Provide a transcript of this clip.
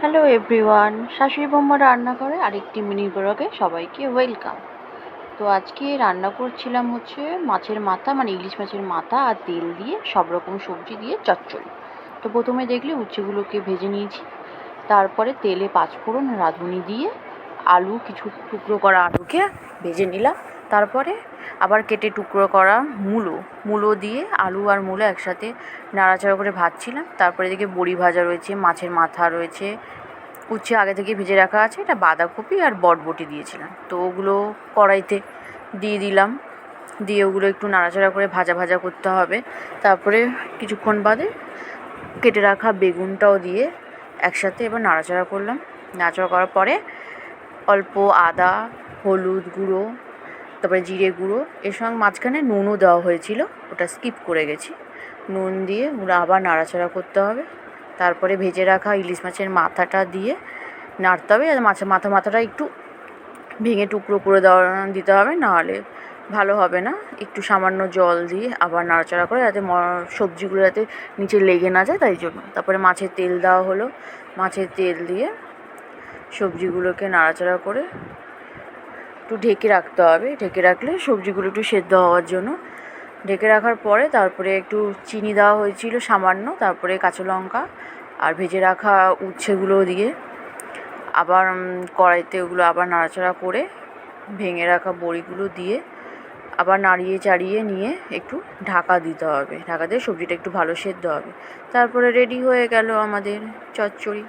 Hello everyone, শাশুড়ি বৌমা রান্না করে আরেকটি মিনি ব্লগে সবাইকে ওয়েলকাম। তো আজকে রান্না করছিলাম হচ্ছে মাছের মাথা, মানে ইলিশ মাছের মাথা আর তেল দিয়ে সব রকম সবজি দিয়ে চচ্চড়ি। তো প্রথমে দেখলে উচ্ছেগুলোকে ভেজে নিয়েছি, তারপরে তেলে পাঁচফোড়ন রাঁধুনি দিয়ে আলু, কিছু টুকরো করা আলুকে ভেজে নিলাম। তারপরে আবার কেটে টুকরো করা মূলো দিয়ে আলু আর মূলো একসাথে নাড়াচাড়া করে ভাজছিলাম। তারপরে এদিকে বড়ি ভাজা রয়েছে, মাছের মাথা রয়েছে, উচ্ছে আগে থেকে ভেজে রাখা আছে, এটা বাঁধাকপি আর বটবটি দিয়েছিলাম। তো ওগুলো কড়াইতে দিয়ে দিলাম, দিয়ে ওগুলো একটু নাড়াচাড়া করে ভাজা ভাজা করতে হবে। তারপরে কিছুক্ষণ বাদে কেটে রাখা বেগুনটাও দিয়ে একসাথে এবার নাড়াচাড়া করলাম। নাড়াচাড়া করার পরে অল্প আদা, হলুদ গুঁড়ো, তারপরে জিরে গুঁড়ো, এর সঙ্গে মাঝখানে নুনও দেওয়া হয়েছিল, ওটা স্কিপ করে গেছি। নুন দিয়ে ওগুলো আবার নাড়াচাড়া করতে হবে। তারপরে ভেজে রাখা ইলিশ মাছের মাথাটা দিয়ে নাড়তে হবে, আর মাছের মাথাটা একটু ভেঙে টুকরো করে দিতে হবে, নাহলে ভালো হবে না। একটু সামান্য জল দিয়ে আবার নাড়াচাড়া করে, যাতে সবজিগুলো যাতে নিচে লেগে না যায়, তাই জন্য। তারপরে মাছের তেল দেওয়া হলো, মাছের তেল দিয়ে সবজিগুলোকে নাড়াচাড়া করে একটু ঢেকে রাখতে হবে। ঢেকে রাখলে সবজিগুলো একটু সেদ্ধ হওয়ার জন্য। ঢেকে রাখার পরে তারপরে একটু চিনি দেওয়া হয়েছিল সামান্য, তারপরে কাঁচা লঙ্কা আর ভেজে রাখা উচ্ছেগুলো দিয়ে আবার কড়াইতে ওগুলো আবার নাড়াচাড়া করে ভেঙে রাখা বড়িগুলো দিয়ে আবার নাড়িয়ে চাড়িয়ে নিয়ে একটু ঢাকা দিতে হবে। ঢাকা দিয়ে সবজিটা একটু ভালো সেদ্ধ হবে। তারপরে রেডি হয়ে গেল আমাদের চচ্চড়ি।